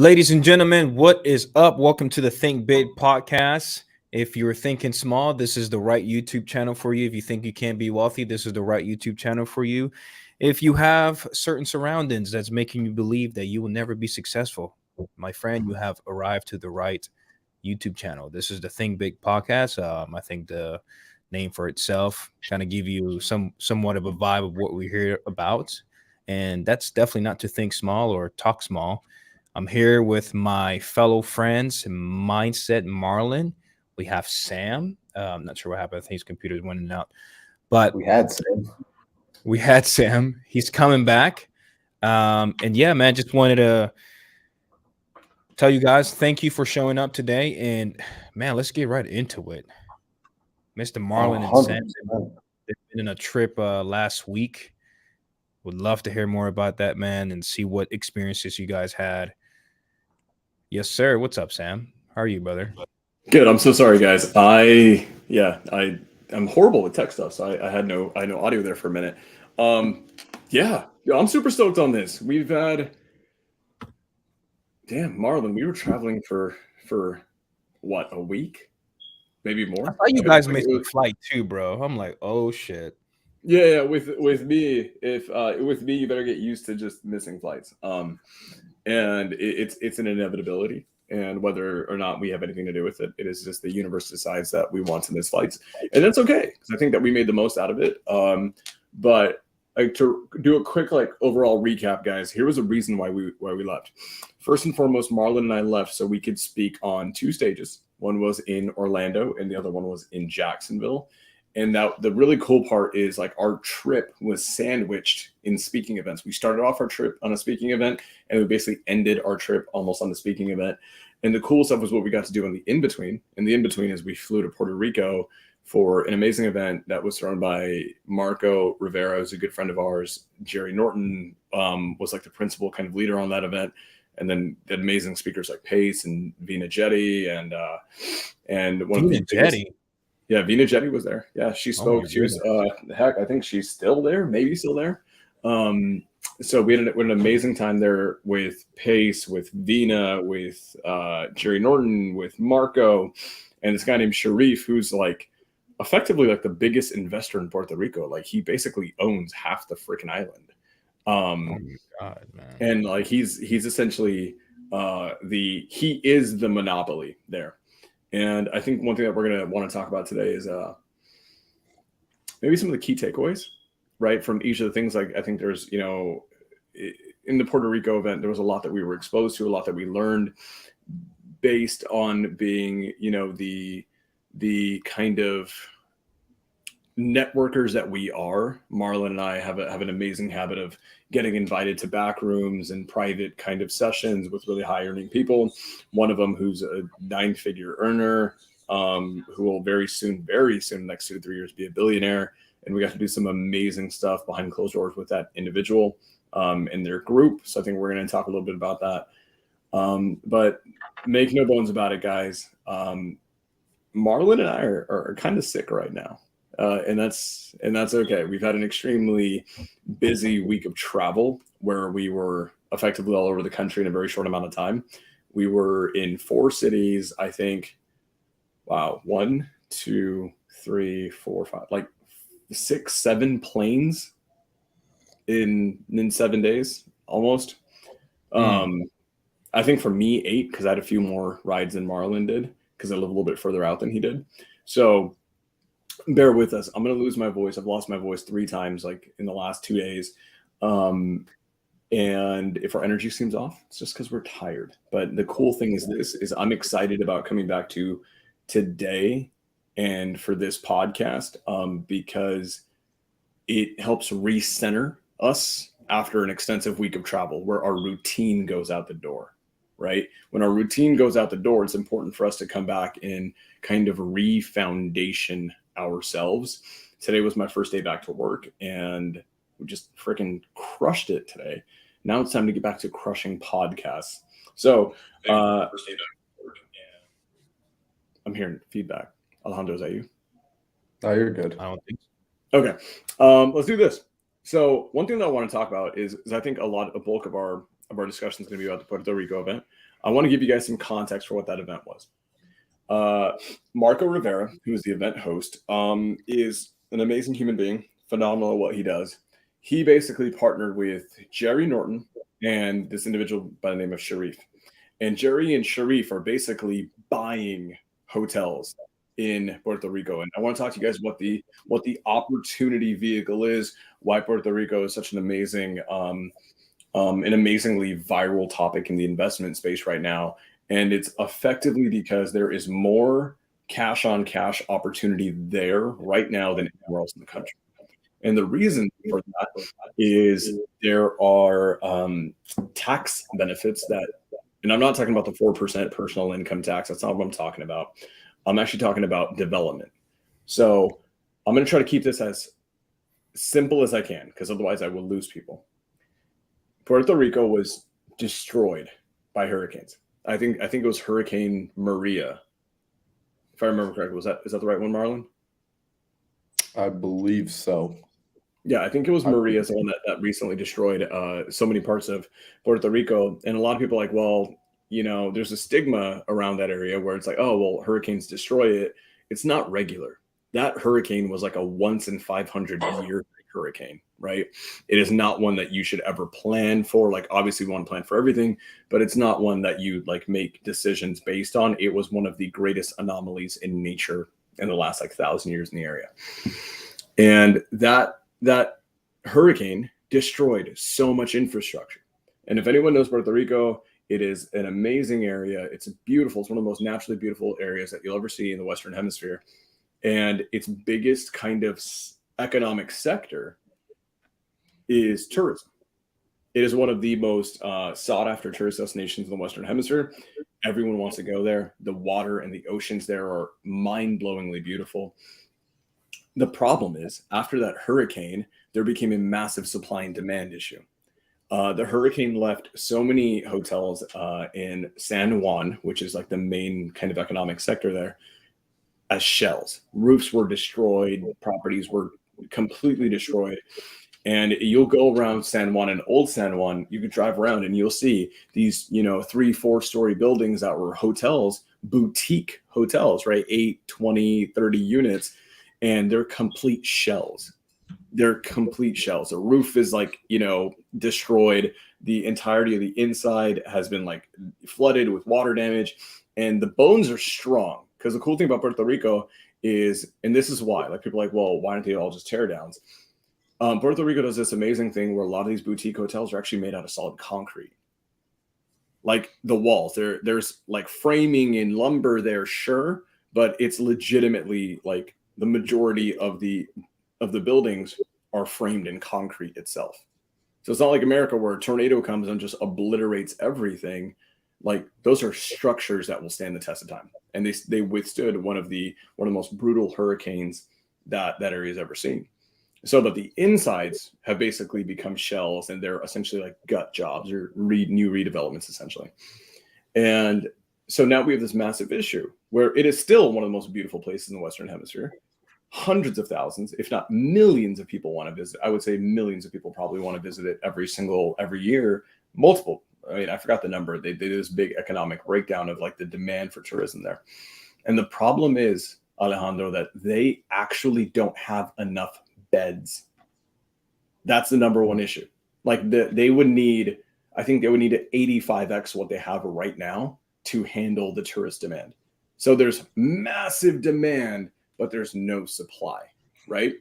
Ladies and gentlemen, what is up? Welcome to the Think Big podcast. If you're thinking small, this is the right YouTube channel for you. If you think you can't be wealthy, this is the right YouTube channel for you. If you have certain surroundings that's making you believe that you will never be successful, my friend, you have arrived to the right YouTube channel. This is the Think Big podcast. I think the name for itself kind of give you somewhat of a vibe of what we're here about, and that's definitely not to think small or talk small. I'm here with my fellow friends, Mindset Marlin. We have Sam. I'm not sure what happened. I think his computer's went out, but We had Sam. we had Sam. He's coming back. And yeah, man, just wanted to tell you guys thank you for showing up today. And man, let's get right into it. Mr. Marlin and Sam, 100%. they've been in a trip last week. Would love to hear more about that, man, and see what experiences you guys had. Yes, sir. What's up, Sam? How are you, brother? Good. I'm so sorry, guys. I'm horrible with tech stuff, so I had no audio there for a minute. Yeah, I'm super stoked on this. We've had, damn, Marlon, we were traveling for what, a week, maybe more. I thought you guys missed the flight too, bro. I'm like, oh shit. Yeah. With me, with me, you better get used to just missing flights. And it's an inevitability. And whether or not we have anything to do with it, it is just the universe decides that we want to miss flights, and that's okay because I think that we made the most out of it. But to do a quick overall recap, guys, here was a reason why we left. First and foremost, Marlon and I left so we could speak on two stages. One was in Orlando, and the other one was in Jacksonville. And that the really cool part is our trip was sandwiched in speaking events. We started off our trip on a speaking event, and we basically ended our trip almost on the speaking event. And the cool stuff was what we got to do in the in-between. And the in-between is we flew to Puerto Rico for an amazing event that was thrown by Marco Rivera, who's a good friend of ours. Jerry Norton was the principal kind of leader on that event. And then the amazing speakers like Pace and Vina Jetty and one Vina of the biggest, Jetty. yeah, Vina Jetty was there. Yeah, she spoke. She was, I think she's still there, maybe still there. So we had an amazing time there with Pace, with Vina, with Jerry Norton, with Marco, and this guy named Sharif, who's effectively the biggest investor in Puerto Rico. He basically owns half the freaking island. Oh my God, man. And he's essentially he is the monopoly there. And I think one thing that we're going to want to talk about today is maybe some of the key takeaways, right, from each of the things. I think there's, in the Puerto Rico event, there was a lot that we were exposed to, a lot that we learned based on being, the kind of networkers that we are. Marlon and I have an amazing habit of getting invited to back rooms and private kind of sessions with really high earning people. One of them who's a 9-figure earner, who will very soon, next 2 to 3 years, be a billionaire. And we got to do some amazing stuff behind closed doors with that individual and their group. So I think we're going to talk a little bit about that. But make no bones about it, guys. Marlon and I are kind of sick right now. And that's okay. We've had an extremely busy week of travel where we were effectively all over the country in a very short amount of time. We were in 4 cities, I think. Wow, 1, 2, 3, 4, 5, 6, 7 planes in 7 days almost. I think for me 8 because I had a few more rides than Marlon did because I live a little bit further out than he did. So bear with us. I'm going to lose my voice. I've lost my voice 3 times in the last 2 days. And if our energy seems off, it's just because we're tired. But the cool thing is I'm excited about coming back to today and for this podcast because it helps recenter us after an extensive week of travel where our routine goes out the door, right? When our routine goes out the door, it's important for us to come back and kind of re-foundation ourselves. Today was my first day back to work and we just freaking crushed it today. Now it's time to get back to crushing podcasts. So first day back to work and I'm hearing feedback. Alejandro, is that you? Oh, you're good. I don't think so. Okay. Let's do this. So one thing that I want to talk about is I think a bulk of our discussion is going to be about the Puerto Rico event. I want to give you guys some context for what that event was. Marco Rivera, who is the event host, is an amazing human being, phenomenal at what he does. He basically partnered with Jerry Norton and this individual by the name of Sharif. And Jerry and Sharif are basically buying hotels in Puerto Rico. And I want to talk to you guys what the opportunity vehicle is, why Puerto Rico is such an amazing an amazingly viral topic in the investment space right now. And it's effectively because there is more cash on cash opportunity there right now than anywhere else in the country. And the reason for that is there are tax benefits that, and I'm not talking about the 4% personal income tax. That's not what I'm talking about. I'm actually talking about development. So I'm going to try to keep this as simple as I can, because otherwise I will lose people. Puerto Rico was destroyed by hurricanes. I think it was Hurricane Maria, if I remember correctly. Is that the right one, Marlon? I believe so. Yeah, I think it was Maria, the one that recently destroyed so many parts of Puerto Rico. And a lot of people are like, well, you know, there's a stigma around that area where it's like, oh, well, hurricanes destroy it. It's not regular. That hurricane was like a once in 500 year hurricane, right? It is not one that you should ever plan for. Like, obviously we want to plan for everything, but it's not one that you like make decisions based on. It was one of the greatest anomalies in nature in the last like 1,000 years in the area. And that hurricane destroyed so much infrastructure. And if anyone knows Puerto Rico, it is an amazing area. It's beautiful. It's one of the most naturally beautiful areas that you'll ever see in the Western Hemisphere. And its biggest kind of economic sector is tourism. It is one of the most sought after tourist destinations in the Western Hemisphere. Everyone wants to go there. The water and the oceans there are mind-blowingly beautiful. The problem is, after that hurricane, there became a massive supply and demand issue. The hurricane left so many hotels in San Juan, which is like the main kind of economic sector there, as shells. Roofs were destroyed, properties were completely destroyed. And you'll go around San Juan and Old San Juan, you could drive around and you'll see these, 3-4 story buildings that were hotels, boutique hotels, right? 8, 20, 30 units, and they're complete shells. They're complete shells. The roof is like, destroyed. The entirety of the inside has been like flooded with water damage, and the bones are strong. Because the cool thing about Puerto Rico is, and this is why, like people are like, well, why aren't they all just tear downs? Puerto Rico does this amazing thing where a lot of these boutique hotels are actually made out of solid concrete. Like the walls, there's like framing and lumber there, sure, but it's legitimately like the majority of the buildings are framed in concrete itself. So it's not like America where a tornado comes and just obliterates everything. Like those are structures that will stand the test of time, and they withstood one of the most brutal hurricanes that area's ever seen. So, but the insides have basically become shells, and they're essentially like gut jobs or new redevelopments, essentially. And so now we have this massive issue where it is still one of the most beautiful places in the Western Hemisphere. Hundreds of thousands, if not millions of people want to visit. I would say millions of people probably want to visit it every year. Multiple. I mean, I forgot the number. They did this big economic breakdown of like the demand for tourism there. And the problem is, Alejandro, that they actually don't have enough beds. That's the number one issue. Like they would need to 85x what they have right now to handle the tourist demand. So there's massive demand, but there's no supply, right?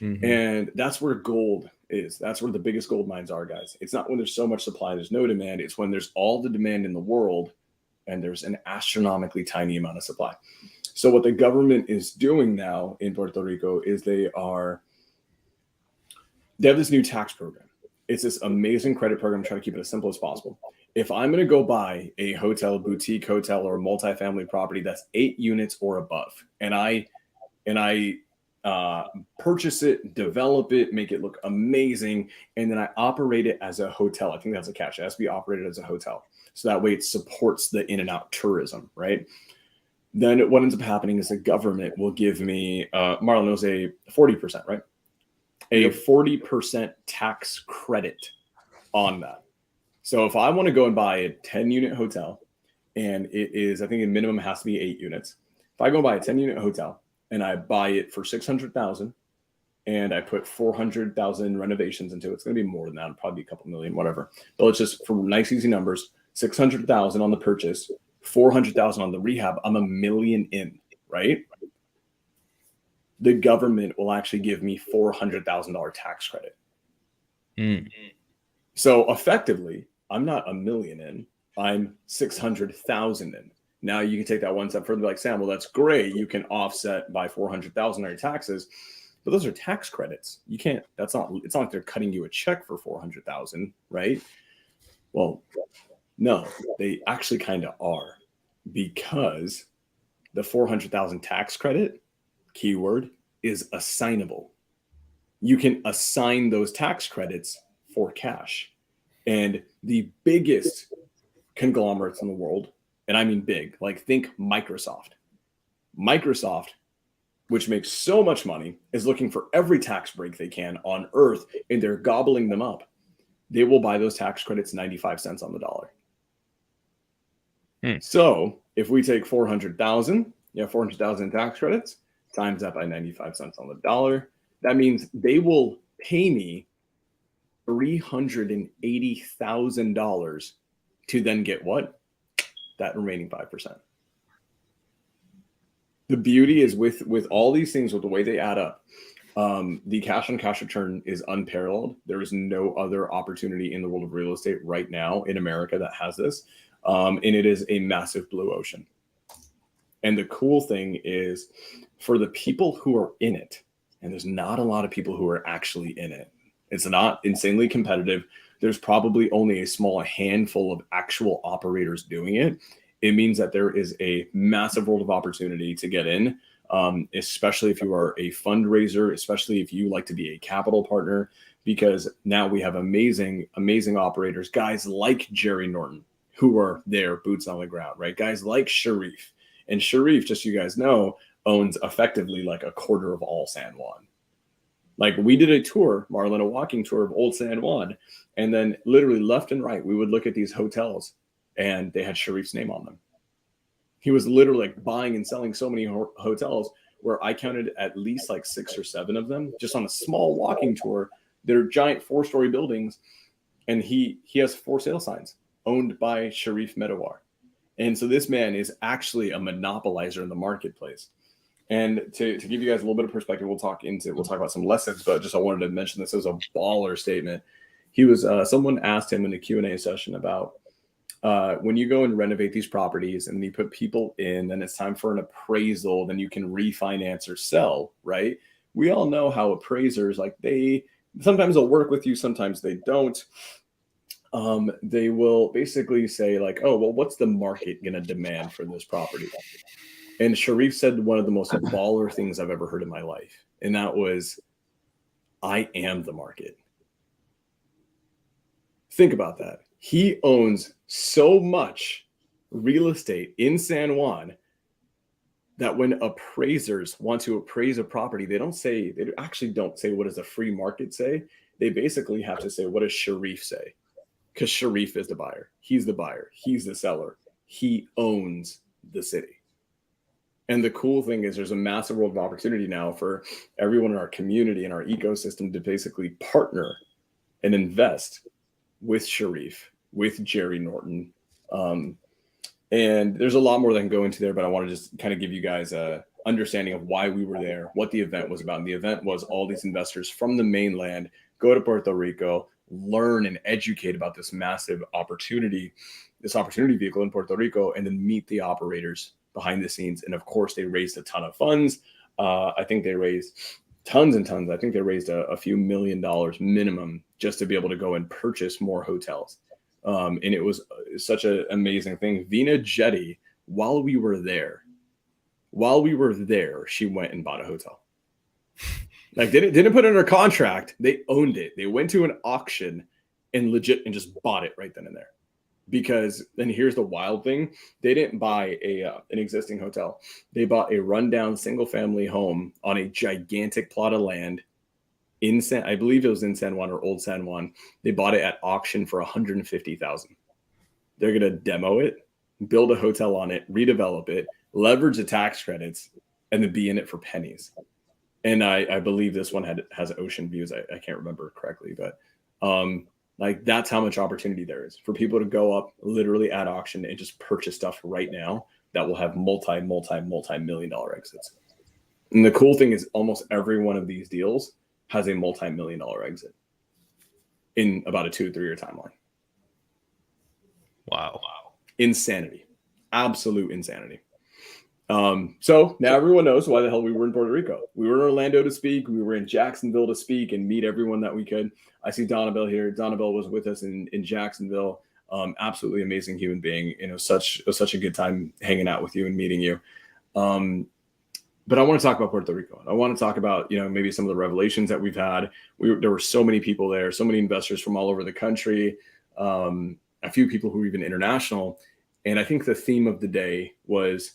Mm-hmm. And that's where gold is. That's where the biggest gold mines are, guys. It's not when there's so much supply, there's no demand. It's when there's all the demand in the world and there's an astronomically tiny amount of supply. So what the government is doing now in Puerto Rico is they have this new tax program. It's this amazing credit program. I'm trying to keep it as simple as possible. If I'm going to go buy a hotel, boutique hotel, or a multifamily property that's 8 units or above, and I purchase it, develop it, make it look amazing, and then I operate it as a hotel. I think that's a catch. It has to be operated as a hotel. So that way it supports the in and out tourism, right? Then what ends up happening is the government will give me, Marlon knows, a 40%, right? A 40% tax credit on that. So if I want to go and buy a 10-unit hotel and it is, I think the minimum has to be 8 units. If I go buy a 10-unit hotel and I buy it for 600,000 and I put 400,000 renovations into it, it's going to be more than that, probably a couple million, whatever. But let's just, for nice, easy numbers, 600,000 on the purchase, 400,000 on the rehab. I'm $1 million in, right? The government will actually give me $400,000 tax credit. So effectively, I'm not $1 million in, I'm 600,000 in. Now you can take that one step further, like, Sam, well, that's great. You can offset by 400,000 on your taxes, but those are tax credits. You can't, it's not like they're cutting you a check for 400,000, right? Well, no, they actually kind of are, because the 400,000 tax credit, keyword, is assignable. You can assign those tax credits for cash. And the biggest conglomerates in the world, and I mean big, like think Microsoft. Microsoft, which makes so much money, is looking for every tax break they can on earth, and they're gobbling them up. They will buy those tax credits 95 cents on the dollar. So if we take 400,000, 400,000 in tax credits, times that by 95 cents on the dollar, that means they will pay me $380,000 to then get what? That remaining 5%. The beauty is with all these things, with the way they add up, the cash on cash return is unparalleled. There is no other opportunity in the world of real estate right now in America that has this. And it is a massive blue ocean. And the cool thing is, for the people who are in it, and there's not a lot of people who are actually in it, it's not insanely competitive. There's probably only a small handful of actual operators doing it. It means that there is a massive world of opportunity to get in, especially if you are a fundraiser, especially if you like to be a capital partner, because now we have amazing, amazing operators, guys like Jerry Norton, who are there, boots on the ground, right? Guys like Sharif. And Sharif, just so you guys know, owns effectively like a quarter of all San Juan. Like, we did a tour, Marlon, a walking tour of old San Juan, and then literally left and right, we would look at these hotels and they had Sharif's name on them. He was literally like buying and selling so many hotels where I counted at least like 6 or 7 of them just on a small walking tour. They're giant 4-story buildings, and he has for sale signs owned by Sharif Medawar. And so this man is actually a monopolizer in the marketplace. And to give you guys a little bit of perspective, we'll talk about some lessons, but just I wanted to mention this as a baller statement. He was someone asked him in the Q&A session about when you go and renovate these properties and you put people in, then it's time for an appraisal, then you can refinance or sell, right? We all know how appraisers, like, sometimes they'll work with you, sometimes they don't. They will basically say like, oh, well, what's the market going to demand for this property? And Sharif said one of the most baller things I've ever heard in my life. And that was, I am the market. Think about that. He owns so much real estate in San Juan that when appraisers want to appraise a property, they actually don't say, what does the free market say? They basically have to say, what does Sharif say? Because Sharif is the buyer. He's the buyer. He's the seller. He owns the city. And the cool thing is there's a massive world of opportunity now for everyone in our community and our ecosystem to basically partner and invest with Sharif, with Jerry Norton. And there's a lot more that can go into there, but I want to just kind of give you guys a understanding of why we were there, what the event was about. And the event was all these investors from the mainland go to Puerto Rico, learn and educate about this massive opportunity, this opportunity vehicle in Puerto Rico, and then meet the operators behind the scenes. And of course, they raised a ton of funds. I think they raised tons and tons. I think they raised a few $1 million minimum just to be able to go and purchase more hotels. And it was such an amazing thing. Vina Jetty, while we were there, she went and bought a hotel. Like, didn't put it under contract. They owned it. They went to an auction and just bought it right then and there. Because then here's the wild thing. They didn't buy an existing hotel. They bought a rundown single family home on a gigantic plot of land I believe it was in San Juan or Old San Juan. They bought it at auction for $150,000. They're going to demo it. build a hotel on it, redevelop it, leverage the tax credits, and then be in it for pennies. And I believe this one has ocean views. I can't remember correctly, but like that's how much opportunity there is for people to go up literally at auction and just purchase stuff right now that will have multi-million-dollar exits. And the cool thing is almost every one of these deals has a multi-million-dollar exit in about a 2 to 3 year timeline. Wow. Insanity. Absolute insanity. So now everyone knows why the hell we were in Puerto Rico. We were in Orlando to speak. We were in Jacksonville to speak and meet everyone that we could. I see Donabelle here. Donabelle was with us in Jacksonville. Absolutely amazing human being. You know, such a good time hanging out with you and meeting you. But I want to talk about Puerto Rico. I want to talk about, you know, maybe some of the revelations that we've had. There were so many people there, so many investors from all over the country, a few people who were even international. And I think the theme of the day was,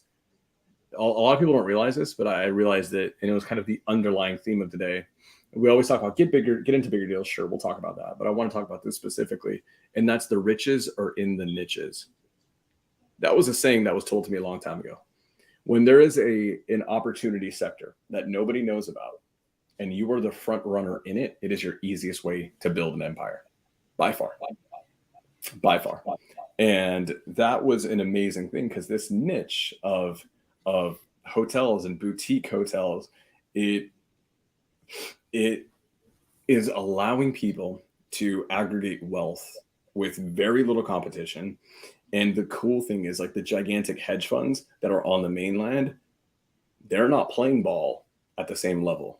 a lot of people don't realize this, but I realized that, and it was kind of the underlying theme of the day. We always talk about get into bigger deals. Sure, we'll talk about that. But I want to talk about this specifically. And that's the riches are in the niches. That was a saying that was told to me a long time ago. When there is an opportunity sector that nobody knows about and you are the front runner in it, it is your easiest way to build an empire by far. And that was an amazing thing because this niche of hotels and boutique hotels, it is allowing people to aggregate wealth with very little competition. And the cool thing is, like, the gigantic hedge funds that are on the mainland, they're not playing ball at the same level.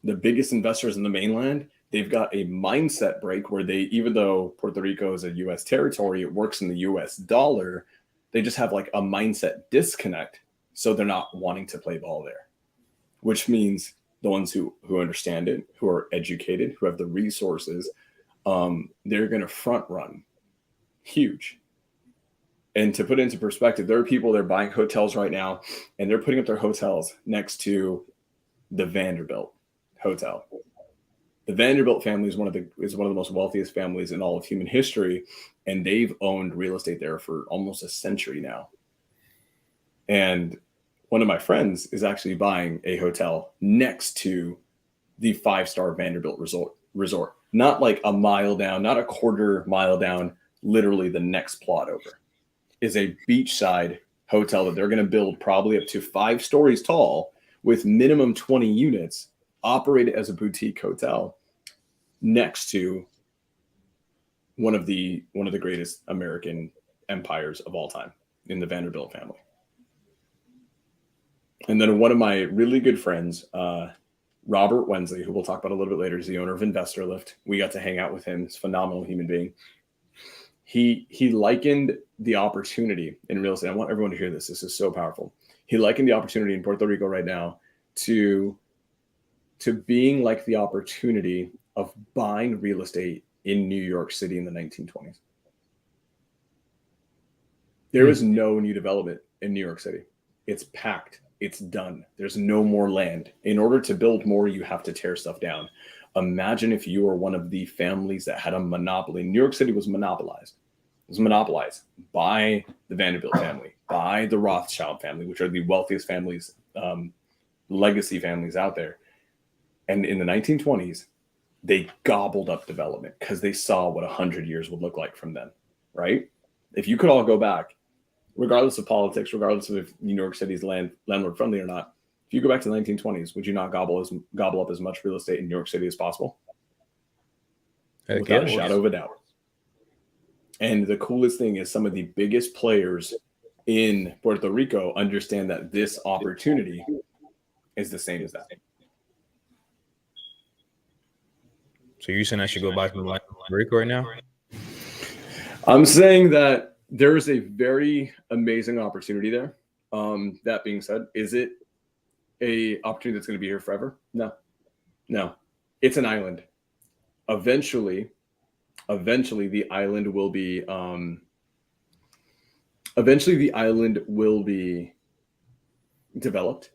The biggest investors in the mainland, they've got a mindset break where they, even though Puerto Rico is a U.S. territory, it works in the U.S. dollar, they just have like a mindset disconnect. So they're not wanting to play ball there, which means the ones who understand it, who are educated, who have the resources, they're going to front run huge. And to put it into perspective, there are people that are buying hotels right now, and they're putting up their hotels next to the Vanderbilt Hotel. The Vanderbilt family is one of the most wealthiest families in all of human history, and they've owned real estate there for almost a century now. And one of my friends is actually buying a hotel next to the 5-star Vanderbilt resort, not like a mile down, not a quarter mile down, literally the next plot over is a beachside hotel that they're going to build probably up to 5 stories tall with minimum 20 units, operated as a boutique hotel next to one of the greatest American empires of all time in the Vanderbilt family. And then one of my really good friends, Robert Wensley, who we'll talk about a little bit later, is the owner of Investor Lift. We got to hang out with him. He's a phenomenal human being. He likened the opportunity in real estate. I want everyone to hear this. This is so powerful. He likened the opportunity in Puerto Rico right now to being like the opportunity of buying real estate in New York City in the 1920s. There is no new development in New York City. It's packed. It's done. There's no more land. In order to build more, you have to tear stuff down. Imagine if you were one of the families that had a monopoly. New York City was monopolized. It was monopolized by the Vanderbilt family, by the Rothschild family, which are the wealthiest families, legacy families out there. And in the 1920s, they gobbled up development because they saw what 100 years would look like from them, right? If you could all go back, regardless of politics, regardless of if New York City's landlord friendly or not, if you go back to the 1920s, would you not gobble up as much real estate in New York City as possible? Without a shadow of a doubt. And the coolest thing is some of the biggest players in Puerto Rico understand that this opportunity is the same as that. So you're saying I should go buy from Puerto Rico right now? I'm saying that there is a very amazing opportunity there. That being said, is it a opportunity that's going to be here forever? No. It's an island. Eventually the island will be developed.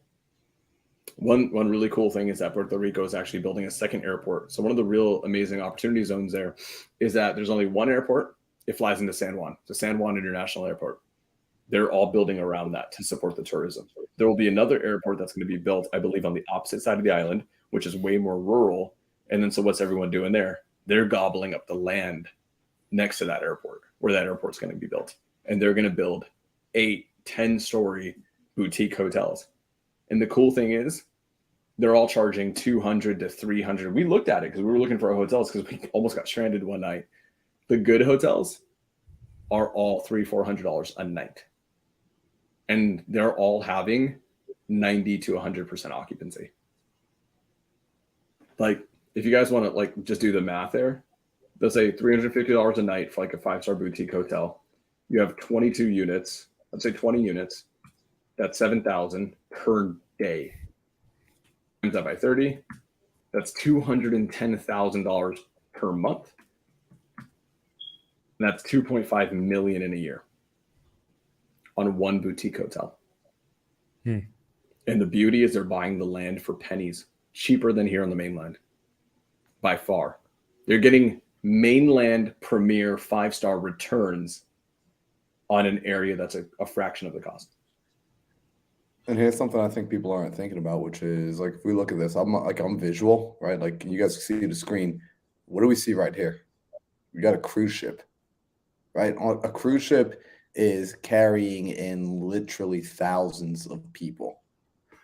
One really cool thing is that Puerto Rico is actually building a second airport. So one of the real amazing opportunity zones there is that there's only one airport. It flies into San Juan, the San Juan International Airport. They're all building around that to support the tourism. There will be another airport that's going to be built, I believe, on the opposite side of the island, which is way more rural. And then so what's everyone doing there? They're gobbling up the land next to that airport where that airport's going to be built. And they're going to build 8, 10-story boutique hotels. And the cool thing is they're all charging $200 to $300. We looked at it because we were looking for our hotels because we almost got stranded one night. The good hotels are all $300-$400 a night. And they're all having 90 to 100% occupancy. Like, if you guys want to like just do the math there, they'll say $350 a night for like a 5-star boutique hotel. You have 22 units. Let's say 20 units. That's $7,000 per day. Times that by 30. That's $210,000 per month. And that's $2.5 million in a year on one boutique hotel. And the beauty is they're buying the land for pennies, cheaper than here on the mainland by far. They're getting mainland premier 5-star returns on an area that's a fraction of the cost. And here's something I think people aren't thinking about, which is like, if we look at this, I'm visual, right? Like, you guys can see the screen. What do we see right here? We got a cruise ship, right? A cruise ship is carrying in literally thousands of people.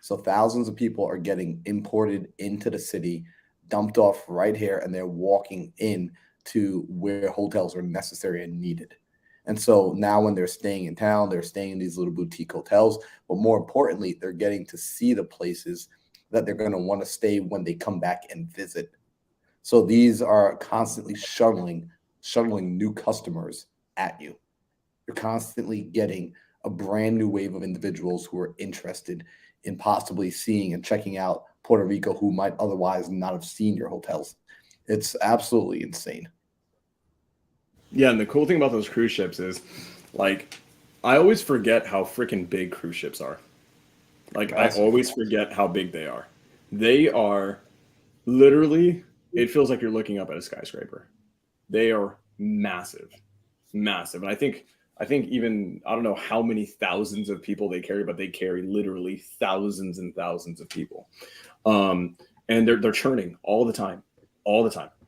So thousands of people are getting imported into the city, dumped off right here, and they're walking in to where hotels are necessary and needed. And so now when they're staying in town, they're staying in these little boutique hotels. But more importantly, they're getting to see the places that they're going to want to stay when they come back and visit. So these are constantly shuttling new customers at you. You're constantly getting a brand new wave of individuals who are interested in possibly seeing and checking out Puerto Rico who might otherwise not have seen your hotels. It's absolutely insane. Yeah, and the cool thing about those cruise ships is, like, I always forget how freaking big cruise ships are. Like, I always forget how big they are. They are literally, it feels like you're looking up at a skyscraper. They are massive, massive. And I think even, I don't know how many thousands of people they carry, but they carry literally thousands and thousands of people. And they're churning all the time,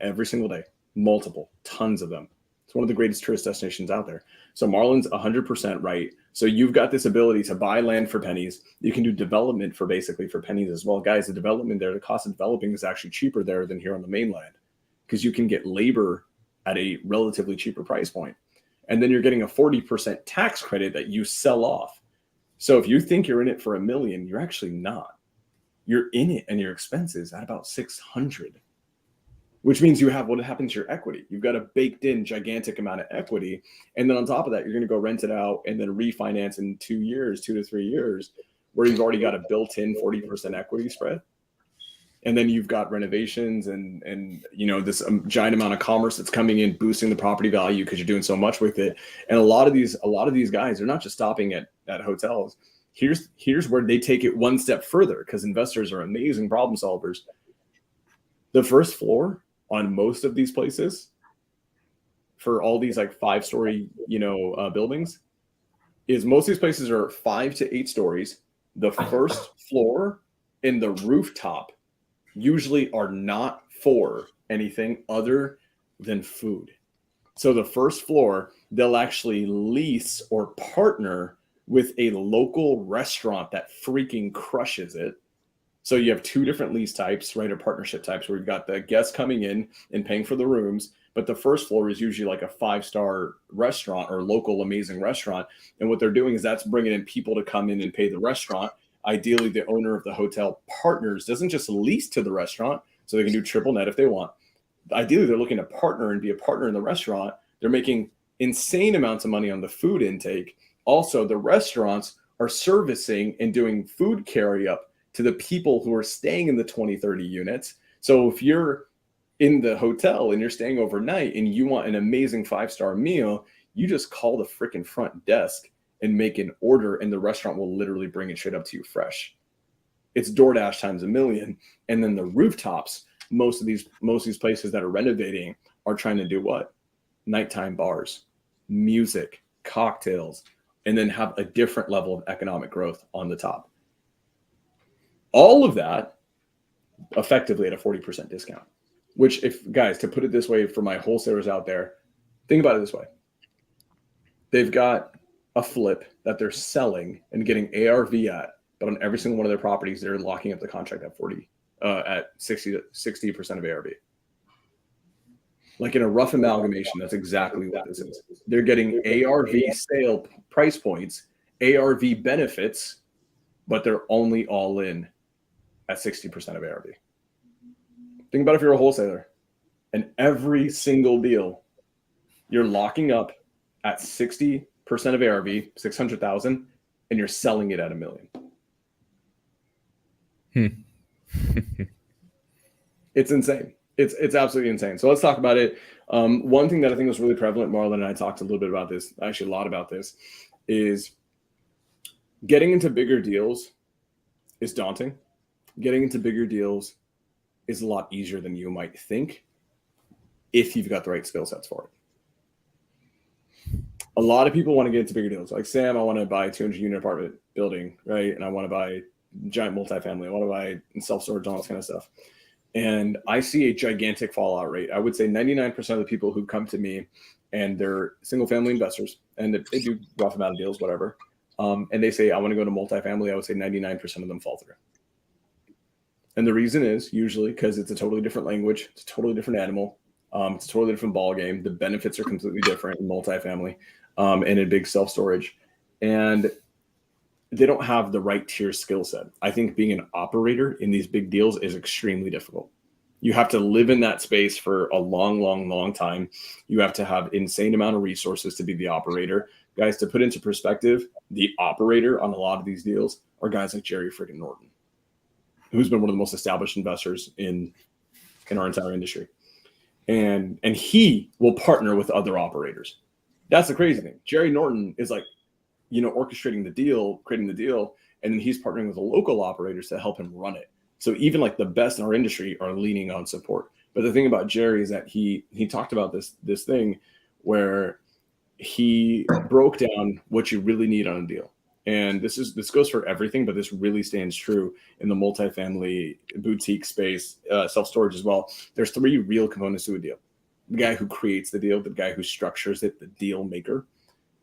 every single day, multiple, tons of them. It's one of the greatest tourist destinations out there. So Marlon's 100% right. So you've got this ability to buy land for pennies. You can do development for pennies as well. Guys, the development there, the cost of developing is actually cheaper there than here on the mainland because you can get labor at a relatively cheaper price point. And then you're getting a 40% tax credit that you sell off. So if you think you're in it for $1 million, you're actually not. You're in it and your expenses at about 600. Which means you have what happens to your equity. You've got a baked in gigantic amount of equity. And then on top of that, you're going to go rent it out and then refinance in 2 to 3 years, where you've already got a built-in 40% equity spread. And then you've got renovations and you know, this giant amount of commerce that's coming in, boosting the property value because you're doing so much with it. And a lot of these guys are not just stopping at hotels. Here's where they take it one step further, because investors are amazing problem solvers. The first floor on most of these places for all these like 5-story, buildings is, most of these places are 5 to 8 stories. The first floor and the rooftop usually are not for anything other than food. So the first floor, they'll actually lease or partner with a local restaurant that freaking crushes it. So you have 2 different lease types, right, or partnership types, where you've got the guests coming in and paying for the rooms, but the first floor is usually like a 5-star restaurant or local amazing restaurant. And what they're doing is that's bringing in people to come in and pay the restaurant. Ideally, the owner of the hotel partners, doesn't just lease to the restaurant, so they can do triple net if they want. Ideally, they're looking to partner and be a partner in the restaurant. They're making insane amounts of money on the food intake. Also, the restaurants are servicing and doing food carry up to the people who are staying in the 20, 30 units. So if you're in the hotel and you're staying overnight and you want an amazing 5-star meal, you just call the freaking front desk and make an order, and the restaurant will literally bring it straight up to you fresh. It's DoorDash times a million. And then the rooftops, most of these places that are renovating are trying to do what? Nighttime bars, music, cocktails, and then have a different level of economic growth on the top. All of that effectively at a 40% discount, which, if guys, to put it this way for my wholesalers out there, think about it this way. They've got a flip that they're selling and getting ARV at, but on every single one of their properties, they're locking up the contract at 60% of ARV. Like in a rough amalgamation, that's exactly what this is. They're getting ARV sale price points, ARV benefits, but they're only all in at 60% of ARV. Think about if you're a wholesaler and every single deal you're locking up at 60% of ARV, 600,000, and you're selling it at $1 million. It's insane. It's absolutely insane. So let's talk about it. One thing that I think was really prevalent, Marlon and I talked a little bit about this, actually a lot about this, is getting into bigger deals is daunting. Getting into bigger deals is a lot easier than you might think if you've got the right skill sets for it. A lot of people want to get into bigger deals. Like, Sam, I want to buy a 200-unit apartment building, right? And I want to buy giant multifamily. I want to buy self-storage, all this kind of stuff. And I see a gigantic fallout rate. I would say 99% of the people who come to me, and they're single-family investors, and they do rough amount of deals, whatever, and they say, I want to go to multifamily, I would say 99% of them fall through. And the reason is usually because it's a totally different language, it's a totally different animal, it's a totally different ball game. The benefits are completely different in multifamily and in big self-storage. And they don't have the right tier skill set. I think being an operator in these big deals is extremely difficult. You have to live in that space for a long, long, long time. You have to have insane amount of resources to be the operator. Guys, to put into perspective, the operator on a lot of these deals are guys like Jerry friggin' Norton, who's been one of the most established investors in our entire industry. And he will partner with other operators. That's the crazy thing. Jerry Norton is like, orchestrating the deal, creating the deal, and then he's partnering with the local operators to help him run it. So even like the best in our industry are leaning on support. But the thing about Jerry is that he talked about this thing where he broke down what you really need on a deal. And this goes for everything, but this really stands true in the multifamily boutique space, self-storage as well. There's 3 real components to a deal: the guy who creates the deal, the guy who structures it, the deal maker.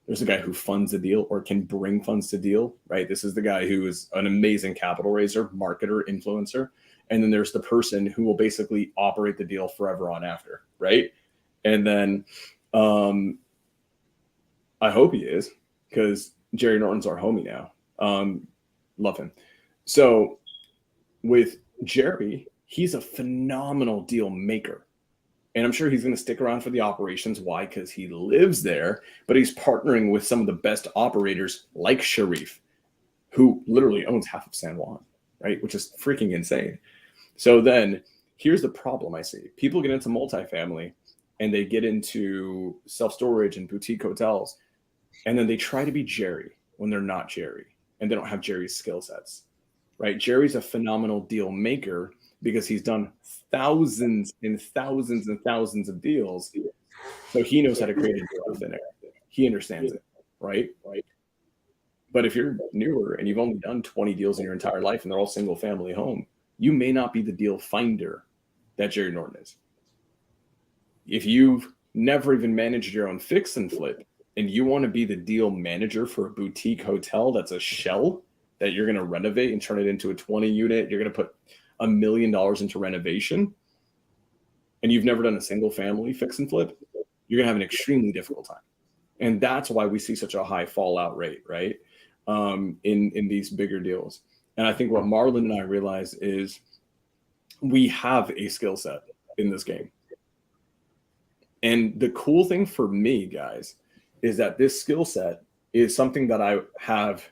There's a guy who funds the deal or can bring funds to deal, right? This is the guy who is an amazing capital raiser, marketer, influencer. And then there's the person who will basically operate the deal forever on after, right? And then I hope he is, because Jerry Norton's our homie now. Love him. So with Jerry, he's a phenomenal deal maker. And I'm sure he's going to stick around for the operations. Why? Because he lives there, but he's partnering with some of the best operators like Sharif, who literally owns half of San Juan, right? Which is freaking insane. So then here's the problem I see. People get into multifamily and they get into self-storage and boutique hotels, and then they try to be Jerry when they're not Jerry, and they don't have Jerry's skill sets, right? Jerry's a phenomenal deal maker because he's done thousands and thousands and thousands of deals. So he knows how to create a deal out of thin air. He understands it, right? But if you're newer and you've only done 20 deals in your entire life and they're all single family home, you may not be the deal finder that Jerry Norton is. If you've never even managed your own fix and flip and you want to be the deal manager for a boutique hotel that's a shell that you're going to renovate and turn it into a 20 unit, you're going to put $1 million into renovation, and you've never done a single family fix and flip, you're going to have an extremely difficult time. And that's why we see such a high fallout rate, right? In these bigger deals. And I think what Marlon and I realize is we have a skill set in this game. And the cool thing for me, guys, is that this skill set is something that I have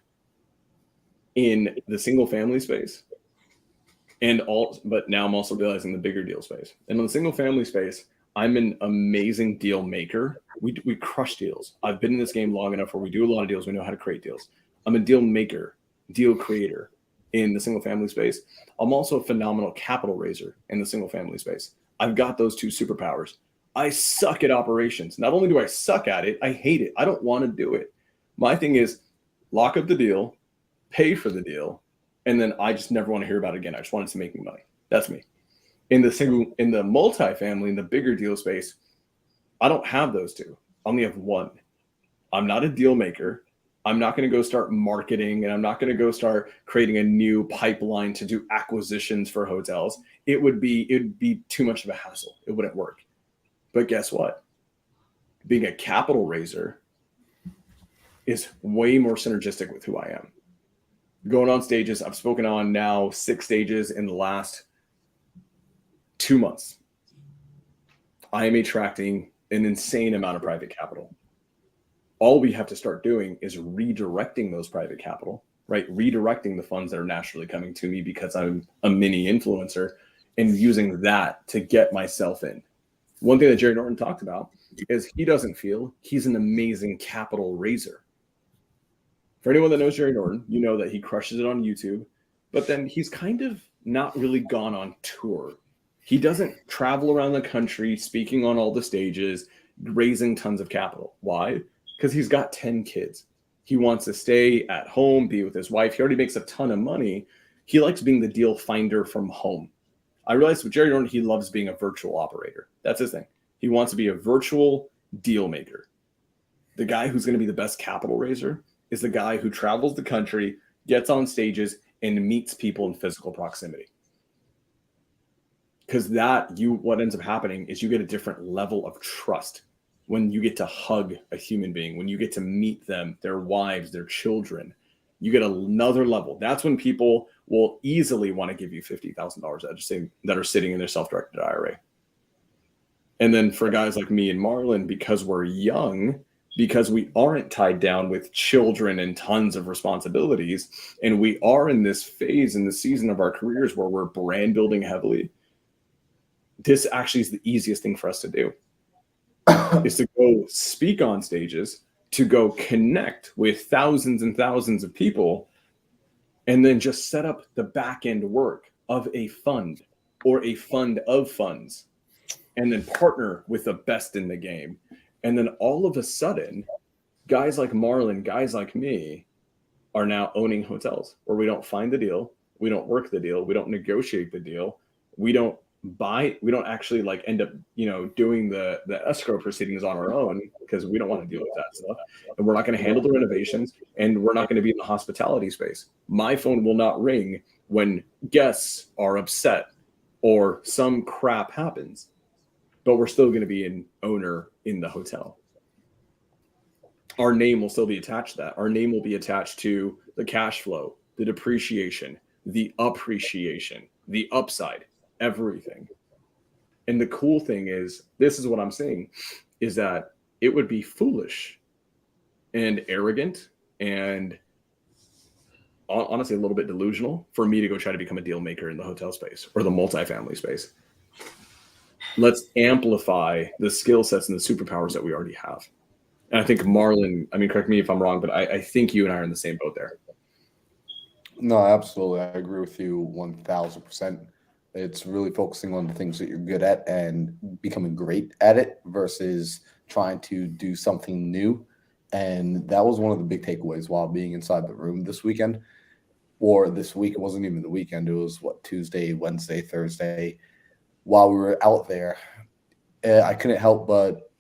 in the single family space. But now I'm also realizing the bigger deal space. And in the single family space, I'm an amazing deal maker. We crush deals. I've been in this game long enough where we do a lot of deals. We know how to create deals. I'm a deal maker, deal creator in the single family space. I'm also a phenomenal capital raiser in the single family space. I've got those 2 superpowers. I suck at operations. Not only do I suck at it, I hate it. I don't want to do it. My thing is lock up the deal, pay for the deal, and then I just never want to hear about it again. I just want it to make me money. That's me. In the multifamily, in the bigger deal space, I don't have those two. I only have one. I'm not a deal maker. I'm not going to go start marketing, and I'm not going to go start creating a new pipeline to do acquisitions for hotels. It would be too much of a hassle. It wouldn't work. But guess what? Being a capital raiser is way more synergistic with who I am. Going on stages, I've spoken on now 6 stages in the last 2 months. I am attracting an insane amount of private capital. All we have to start doing is redirecting those private capital, right? Redirecting the funds that are naturally coming to me because I'm a mini influencer, and using that to get myself in. One thing that Jerry Norton talked about is he doesn't feel he's an amazing capital raiser. For anyone that knows Jerry Norton, you know that he crushes it on YouTube, but then he's kind of not really gone on tour. He doesn't travel around the country speaking on all the stages, raising tons of capital. Why? Because he's got 10 kids. He wants to stay at home, be with his wife. He already makes a ton of money. He likes being the deal finder from home. I realized with Jerry Norton, he loves being a virtual operator. That's his thing. He wants to be a virtual deal maker. The guy who's going to be the best capital raiser is the guy who travels the country, gets on stages, and meets people in physical proximity. Because what ends up happening is you get a different level of trust when you get to hug a human being, when you get to meet them, their wives, their children. You get another level. That's when people will easily want to give you $50,000 that are sitting in their self-directed IRA. And then for guys like me and Marlon, because we're young, because we aren't tied down with children and tons of responsibilities, and we are in this phase in the season of our careers where we're brand building heavily, this actually is the easiest thing for us to do, is to go speak on stages, to go connect with thousands and thousands of people, and then just set up the back end work of a fund or a fund of funds, and then partner with the best in the game. And then all of a sudden, guys like Marlon, guys like me are now owning hotels where we don't find the deal, we don't work the deal, we don't negotiate the deal, we don't actually like end up, doing the escrow proceedings on our own because we don't want to deal with that stuff. And we're not going to handle the renovations, and we're not going to be in the hospitality space. My phone will not ring when guests are upset or some crap happens, but we're still going to be an owner in the hotel. Our name will still be attached to that. Our name will be attached to the cash flow, the depreciation, the appreciation, the upside, everything. And the cool thing is, this is what I'm saying, is that it would be foolish and arrogant and honestly a little bit delusional for me to go try to become a deal maker in the hotel space or the multifamily space. Let's amplify the skill sets and the superpowers that we already have. And I think Marlon, correct me if I'm wrong, but I think you and I are in the same boat there. No, absolutely. I agree with you 1,000%. It's really focusing on the things that you're good at and becoming great at it versus trying to do something new. And that was one of the big takeaways while being inside the room this weekend, or this week. It wasn't even the weekend. It was Tuesday, Wednesday, Thursday. While we were out there, I couldn't help but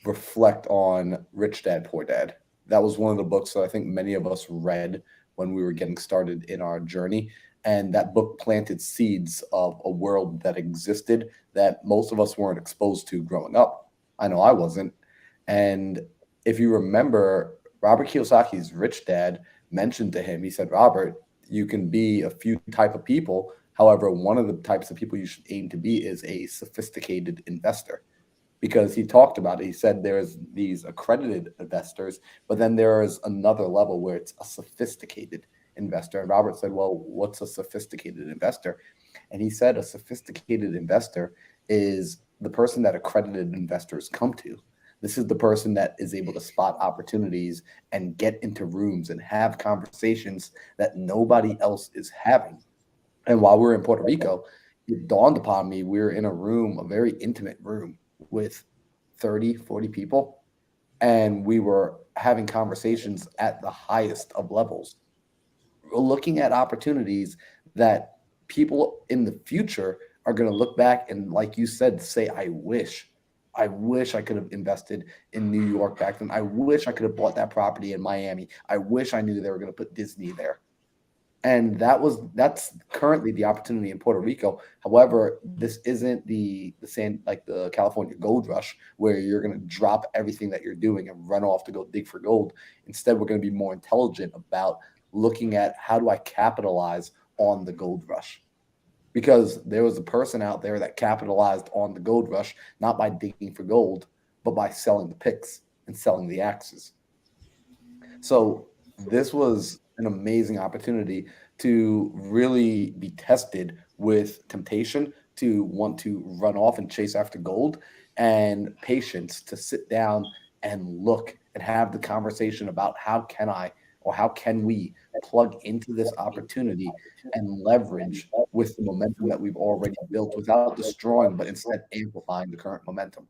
reflect on Rich Dad, Poor Dad. That was one of the books that I think many of us read when we were getting started in our journey. And that book planted seeds of a world that existed that most of us weren't exposed to growing up. I know I wasn't. And if you remember, Robert Kiyosaki's Rich Dad mentioned to him, he said, Robert, you can be a few type of people. However, one of the types of people you should aim to be is a sophisticated investor. Because he talked about it. He said there's these accredited investors, but then there is another level where it's a sophisticated investor. And Robert said, well, what's a sophisticated investor? And he said a sophisticated investor is the person that accredited investors come to. This is the person that is able to spot opportunities and get into rooms and have conversations that nobody else is having. And while we were in Puerto Rico, it dawned upon me, we were in a room, a very intimate room with 30, 40 people. and we were having conversations at the highest of levels, looking at opportunities that people in the future are going to look back and, like you said, say, I wish I could have invested in New York back then. I wish I could have bought that property in Miami. I wish I knew they were going to put Disney there. And that's currently the opportunity in Puerto Rico. However, this isn't the same like the California gold rush where you're going to drop everything that you're doing and run off to go dig for gold. Instead, we're going to be more intelligent about looking at how do I capitalize on the gold rush, because there was a person out there that capitalized on the gold rush not by digging for gold, but by selling the picks and selling the axes. So this was an amazing opportunity to really be tested with temptation to want to run off and chase after gold, and patience to sit down and look and have the conversation about how can I or how can we plug into this opportunity and leverage with the momentum that we've already built without destroying, but instead amplifying the current momentum.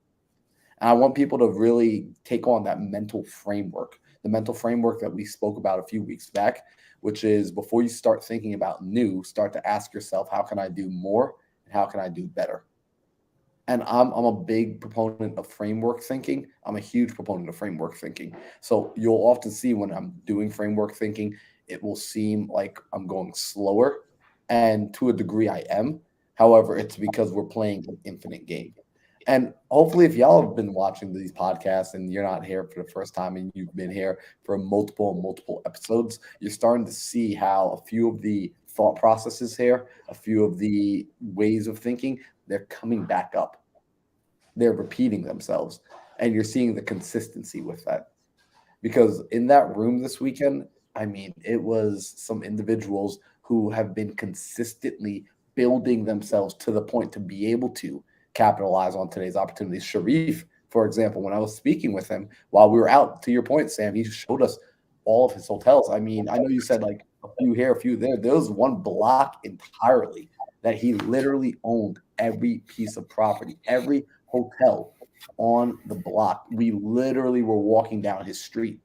And I want people to really take on that mental framework, the mental framework that we spoke about a few weeks back, which is before you start thinking about new, start to ask yourself, how can I do more and how can I do better? And I'm a big proponent of framework thinking. I'm a huge proponent of framework thinking. So you'll often see when I'm doing framework thinking, it will seem like I'm going slower. And to a degree, I am. However, it's because we're playing an infinite game. And hopefully, if y'all have been watching these podcasts and you're not here for the first time and you've been here for multiple episodes, you're starting to see how a few of the thought processes here, a few of the ways of thinking, they're coming back up. They're repeating themselves. And you're seeing the consistency with that. Because in that room this weekend, I mean, it was some individuals who have been consistently building themselves to the point to be able to capitalize on today's opportunities. Sharif, for example, when I was speaking with him while we were out, to your point, Sam, he showed us all of his hotels. I mean, I know you said like a few here, a few there. There was one block entirely that he literally owned every piece of property, every hotel on the block. We literally were walking down his street.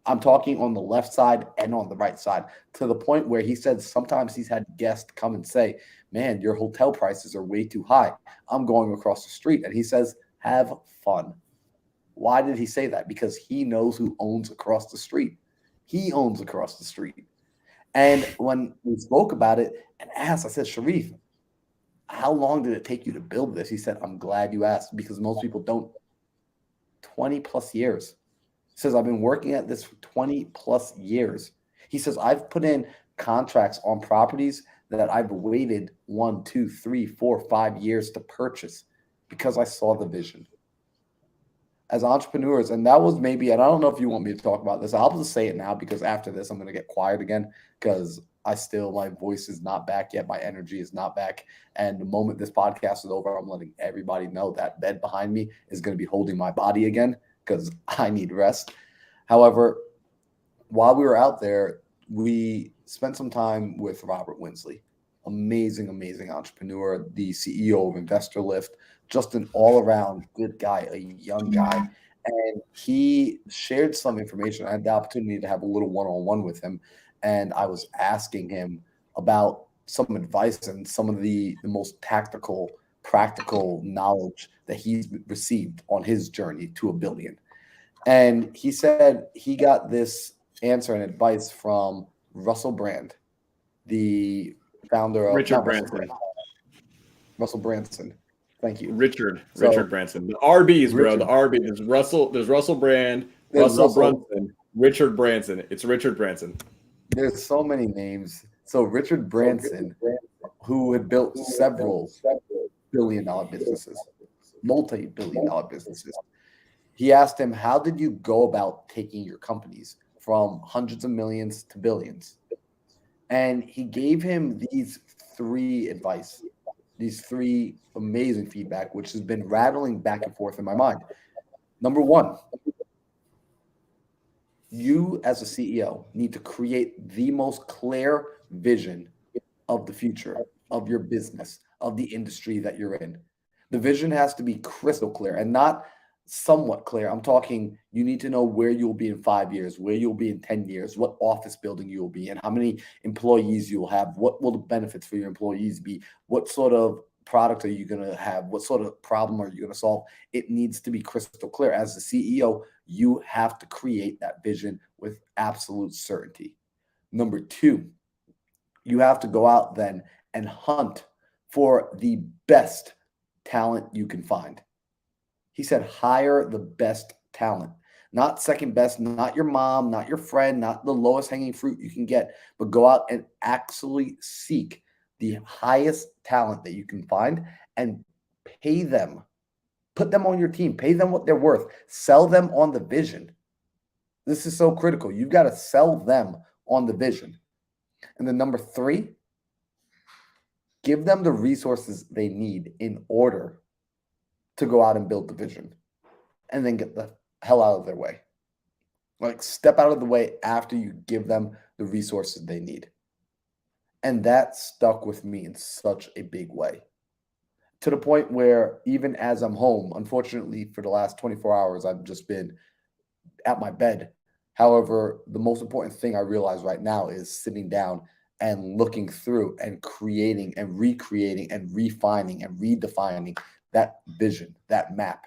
I'm talking on the left side and on the right side, to the point where he said sometimes he's had guests come and say, man, your hotel prices are way too high. I'm going across the street. And he says, have fun. Why did he say that? Because he knows who owns across the street. He owns across the street. And when we spoke about it and asked, I said, Sharif, how long did it take you to build this? He said, I'm glad you asked, because most people don't. 20 plus years. He says, I've been working at this for 20 plus years. He says, I've put in contracts on properties that I've waited 1, 2, 3, 4, 5 years to purchase because I saw the vision. As entrepreneurs, and that was maybe, and I don't know if you want me to talk about this, I'll just say it now because after this, I'm going to get quiet again because my voice is not back yet. My energy is not back. And the moment this podcast is over, I'm letting everybody know that bed behind me is going to be holding my body again because I need rest. However, while we were out there, we spent some time with Robert Winsley, amazing entrepreneur, the CEO of Investor Lift, just an all-around good guy, a young guy. And he shared some information. I had the opportunity to have a little one-on-one with him, and I was asking him about some advice and some of the most tactical, practical knowledge that he's received on his journey to $1 billion. And he said he got this answer and advice from Russell Brand, the founder of Richard Branson. Russell Branson. Thank you. Richard Branson. The RBs, bro. Richard. The RB. There's Russell Brand, Russell Brunson, Richard Branson. It's Richard Branson. There's so many names. So Richard Branson, who had built several billion-dollar businesses, multi-billion-dollar businesses. He asked him, how did you go about taking your companies from hundreds of millions to billions? And he gave him these three amazing feedback, which has been rattling back and forth in my mind. Number one, you as a CEO need to create the most clear vision of the future of your business, of the industry that you're in. The vision has to be crystal clear and not somewhat clear. I'm talking you need to know where you'll be in 5 years, where you'll be in 10 years, what office building you'll be in, how many employees you'll have, what will the benefits for your employees be, what sort of product are you going to have, what sort of problem are you going to solve. It needs to be crystal clear. As the CEO, you have to create that vision with absolute certainty. Number two, you have to go out then and hunt for the best talent you can find. He said, hire the best talent, not second best, not your mom, not your friend, not the lowest hanging fruit you can get, but go out and actually seek the highest talent that you can find and pay them. Put them on your team, pay them what they're worth, sell them on the vision. This is so critical. You've got to sell them on the vision. And then number three, give them the resources they need in order to go out and build the vision, and then get the hell out of their way. Like, step out of the way after you give them the resources they need. And that stuck with me in such a big way, to the point where even as I'm home, unfortunately for the last 24 hours, I've just been at my bed. However, the most important thing I realize right now is sitting down and looking through and creating and recreating and refining and redefining that vision, that map.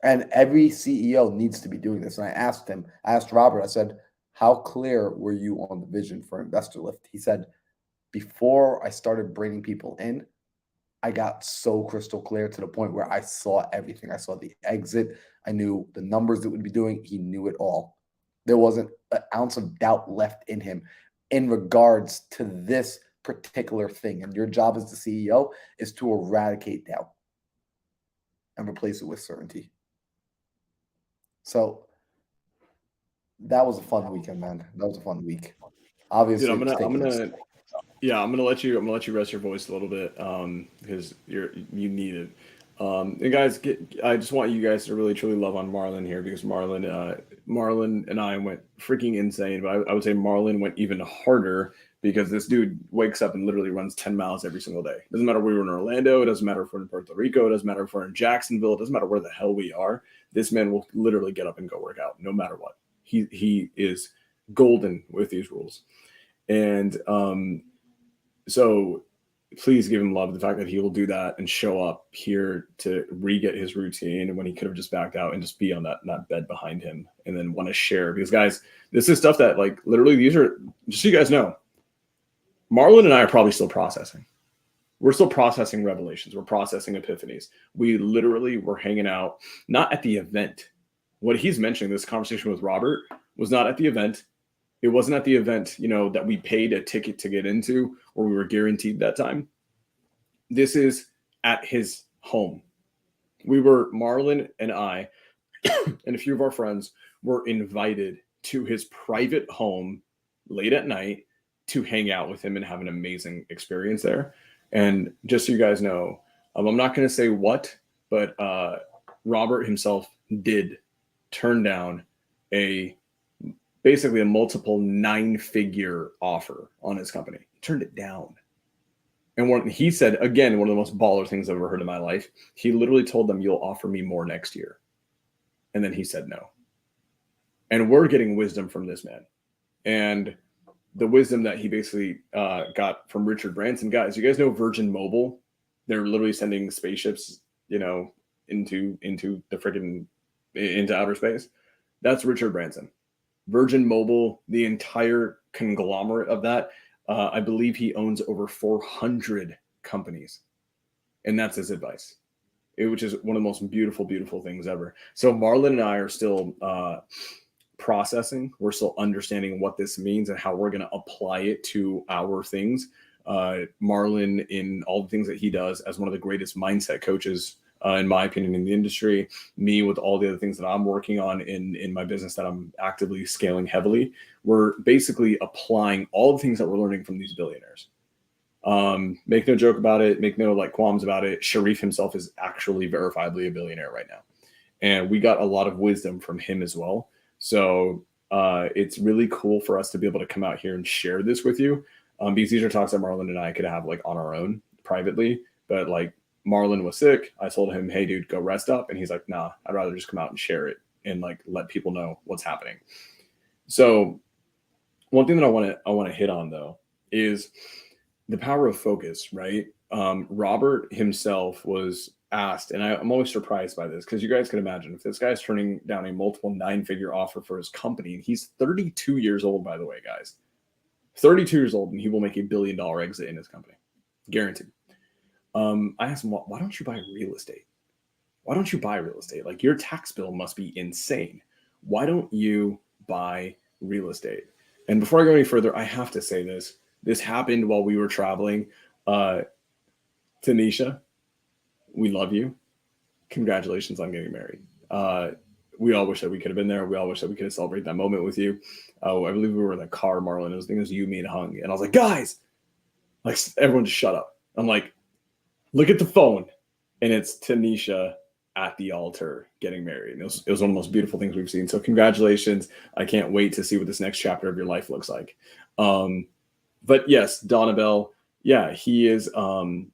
And every CEO needs to be doing this. And I asked Robert, I said, how clear were you on the vision for Investor Lift? He said, before I started bringing people in, I got so crystal clear to the point where I saw everything. I saw the exit. I knew the numbers it would be doing. He knew it all. There wasn't an ounce of doubt left in him in regards to this particular thing. And your job as the CEO is to eradicate doubt and replace it with certainty. So that was a fun weekend, man. That was a fun week. Obviously, Dude, I'm gonna let you rest your voice a little bit, because you need it. And guys, I just want you guys to really truly love on Marlon here, because Marlon and I went freaking insane, but I would say Marlon went even harder, because this dude wakes up and literally runs 10 miles every single day. Doesn't matter if we were in Orlando, it doesn't matter if we're in Puerto Rico, it doesn't matter if we're in Jacksonville, it doesn't matter where the hell we are. This man will literally get up and go work out no matter what. He is golden with these rules. And so please give him love. The fact that he will do that and show up here to re-get his routine when he could have just backed out and just be on that bed behind him and then want to share. Because guys, this is stuff that, like, literally, these are, just so you guys know, Marlon and I are probably still processing. We're still processing revelations. We're processing epiphanies. We literally were hanging out, not at the event. What he's mentioning, this conversation with Robert, was not at the event. It wasn't at the event, that we paid a ticket to get into, or we were guaranteed that time. This is at his home. Marlon and I, and a few of our friends were invited to his private home late at night to hang out with him and have an amazing experience there. And just so you guys know, I'm not going to say what, but Robert himself did turn down basically a multiple 9-figure offer on his company. He turned it down. And he said, again, one of the most baller things I've ever heard in my life, he literally told them, you'll offer me more next year. And then he said no. And we're getting wisdom from this man. And the wisdom that he basically got from Richard Branson. Guys, you guys know Virgin Mobile? They're literally sending spaceships, into outer space. That's Richard Branson. Virgin Mobile, the entire conglomerate of that, I believe he owns over 400 companies. And that's his advice, which is one of the most beautiful, beautiful things ever. So Marlon and I are still processing. We're still understanding what this means and how we're going to apply it to our things. Marlon, in all the things that he does as one of the greatest mindset coaches, in my opinion, in the industry, me with all the other things that I'm working on in my business that I'm actively scaling heavily, we're basically applying all the things that we're learning from these billionaires. Make no joke about it, make no qualms about it. Sharif himself is actually verifiably a billionaire right now. And we got a lot of wisdom from him as well. So it's really cool for us to be able to come out here and share this with you, because these are talks that Marlon and I could have on our own privately, but Marlon was sick. I told him, hey, dude, go rest up. And he's like, nah, I'd rather just come out and share it and like let people know what's happening. So one thing that I want to hit on though is the power of focus, right? Robert himself was asked, and I'm always surprised by this because you guys can imagine if this guy's turning down a multiple 9-figure offer for his company, and he's 32 years old, by the way, guys, 32 years old, and he will make $1 billion exit in his company, guaranteed. I asked him, why don't you buy real estate? Why don't you buy real estate? Like, your tax bill must be insane. Why don't you buy real estate? And before I go any further, I have to say this. This happened while we were traveling. Tanisha, we love you. Congratulations on getting married. We all wish that we could have been there. We all wish that we could have celebrated that moment with you. I believe we were in the car, Marlon. I think it was you, me, and Hung. And I was like, guys, like, everyone just shut up. I'm like, look at the phone. And it's Tanisha at the altar getting married. And it was one of the most beautiful things we've seen. So congratulations. I can't wait to see what this next chapter of your life looks like. But yes, Donabell, yeah, he is,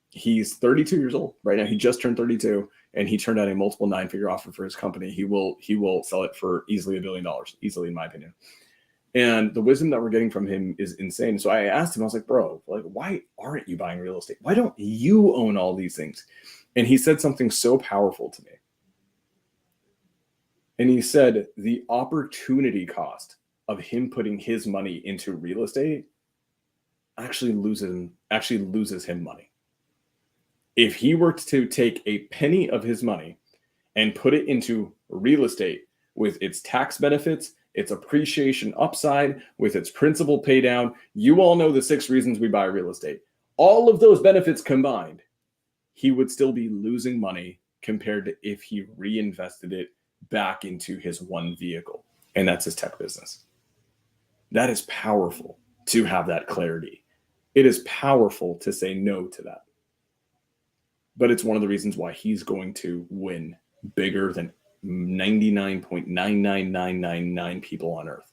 he's 32 years old right now. He just turned 32 and he turned out a multiple 9-figure offer for his company. He will sell it for easily $1 billion, easily, in my opinion. And the wisdom that we're getting from him is insane. So I asked him, I was like, bro, like, why aren't you buying real estate? Why don't you own all these things? And he said something so powerful to me. And he said the opportunity cost of him putting his money into real estate actually loses him money. If he were to take a penny of his money and put it into real estate with its tax benefits, its appreciation upside, with its principal pay down, you all know the 6 reasons we buy real estate. All of those benefits combined, he would still be losing money compared to if he reinvested it back into his one vehicle, and that's his tech business. That is powerful to have that clarity. It is powerful to say no to that. But it's one of the reasons why he's going to win bigger than 99.99999 people on earth.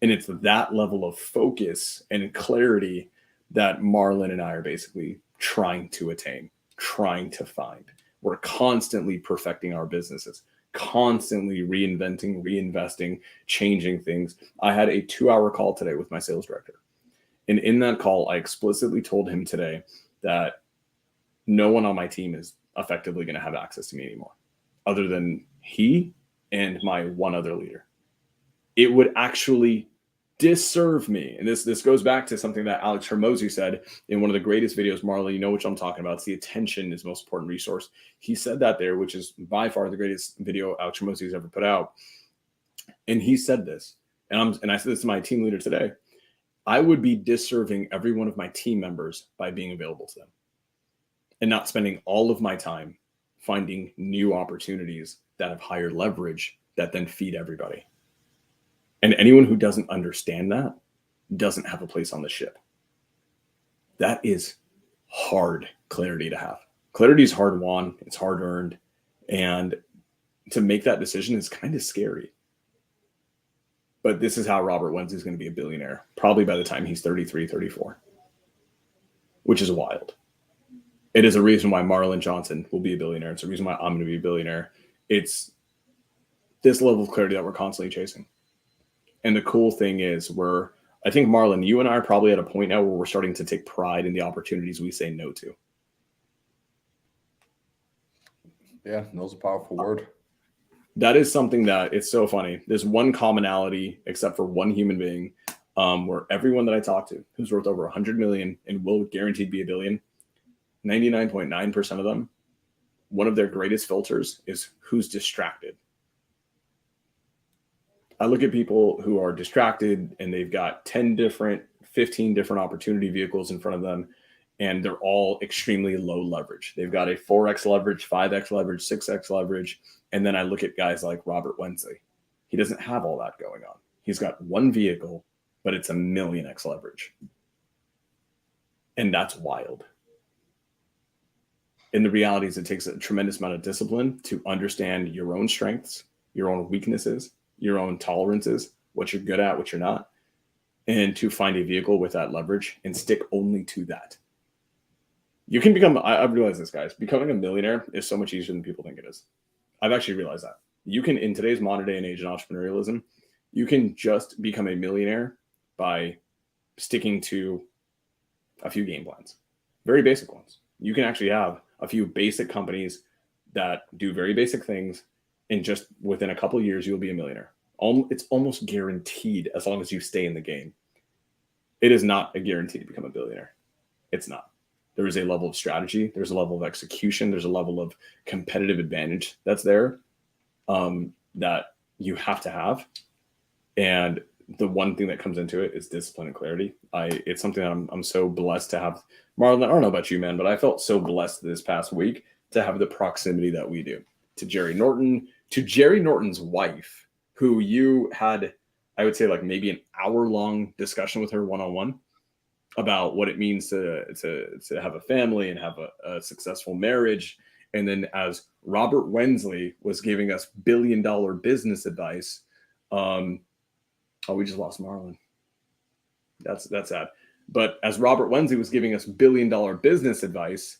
And it's that level of focus and clarity that Marlon and I are basically trying to attain, trying to find. We're constantly perfecting our businesses, constantly reinventing, reinvesting, changing things. I had a 2-hour call today with my sales director. And in that call, I explicitly told him today that no one on my team is effectively going to have access to me anymore, other than he and my one other leader. It would actually disserve me. And this goes back to something that Alex Hormozi said in one of the greatest videos. Marlon, you know which I'm talking about. It's the attention is the most important resource. He said that there, which is by far the greatest video Alex Hormozi has ever put out. And he said this, and I said this to my team leader today. I would be disserving every one of my team members by being available to them and not spending all of my time finding new opportunities that have higher leverage that then feed everybody. And anyone who doesn't understand that doesn't have a place on the ship. That is hard clarity to have. Clarity is hard won. It's hard earned. And to make that decision is kind of scary. But this is how Robert Wenzel is going to be a billionaire, probably by the time he's 33, 34, which is wild. It is a reason why Marlon Johnson will be a billionaire. It's a reason why I'm going to be a billionaire. It's this level of clarity that we're constantly chasing. And the cool thing is I think, Marlon, you and I are probably at a point now where we're starting to take pride in the opportunities we say no to. Yeah, no's a powerful word. That is something that it's so funny. There's one commonality, except for one human being, where everyone that I talk to who's worth over 100 million and will guaranteed be a billion, 99.9% of them, one of their greatest filters is who's distracted. I look at people who are distracted and they've got 15 different opportunity vehicles in front of them, and they're all extremely low leverage. They've got a 4x leverage, 5x leverage, 6x leverage. And then I look at guys like Robert Wenzel. He doesn't have all that going on. He's got one vehicle, but it's 1,000,000x leverage. And that's wild. And the reality is it takes a tremendous amount of discipline to understand your own strengths, your own weaknesses, your own tolerances, what you're good at, what you're not, and to find a vehicle with that leverage and stick only to that. You can become, I've realized this, guys, becoming a millionaire is so much easier than people think it is. I've actually realized that. You can, in today's modern day and age in entrepreneurialism, you can just become a millionaire by sticking to a few game plans, very basic ones. You can actually have a few basic companies that do very basic things, and just within a couple of years, you'll be a millionaire. It's almost guaranteed as long as you stay in the game. It is not a guarantee to become a billionaire. It's not. There is a level of strategy. There's a level of execution. There's a level of competitive advantage that's there that you have to have. And the one thing that comes into it is discipline and clarity. It's something that I'm so blessed to have. Marlon, I don't know about you, man, but I felt so blessed this past week to have the proximity that we do to Jerry Norton, to Jerry Norton's wife, who you had, I would say, like maybe an hour-long discussion with her one-on-one about what it means to have a family and have a successful marriage. And then as Robert Wensley was giving us billion-dollar business advice, we just lost Marlon. That's sad. But as Robert Wensley was giving us billion-dollar business advice,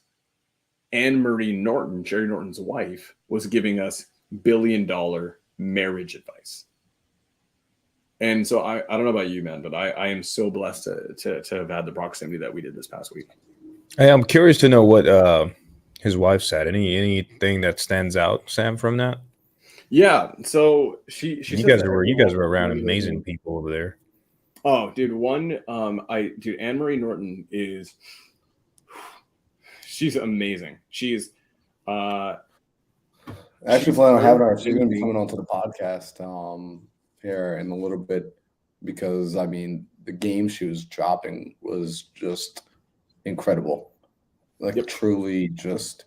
Anne Marie Norton, Jerry Norton's wife, was giving us billion-dollar marriage advice. And so I don't know about you, man, but I am so blessed to have had the proximity that we did this past week. Hey, I'm curious to know what his wife said. Anything that stands out, Sam, from that? Yeah. So she you guys were around amazing people over there. Oh, dude, Anne Marie Norton she's amazing. She's actually planning on having her. She's going to be coming onto the podcast here in a little bit, because I mean the game she was dropping was just incredible. Like truly just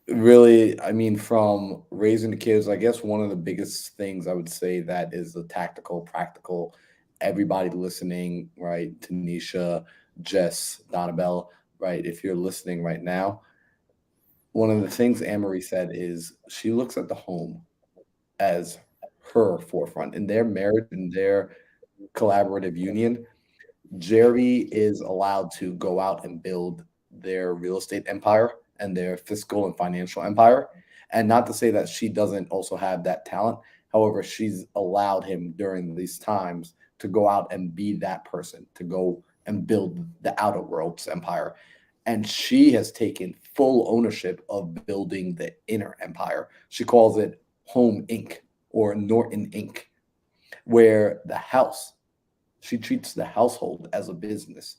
really, I mean, from raising the kids, I guess one of the biggest things I would say that is the tactical, practical, everybody listening, right? Tanisha, Jess, Donabelle, right? If you're listening right now, one of the things Anne-Marie said is she looks at the home as her forefront. In their marriage, in their collaborative union, Jerry is allowed to go out and build their real estate empire and their fiscal and financial empire. And not to say that she doesn't also have that talent. However, she's allowed him during these times to go out and be that person, to go and build the outer world's empire. And she has taken full ownership of building the inner empire. She calls it Home Inc. or Norton Inc., where she treats the household as a business.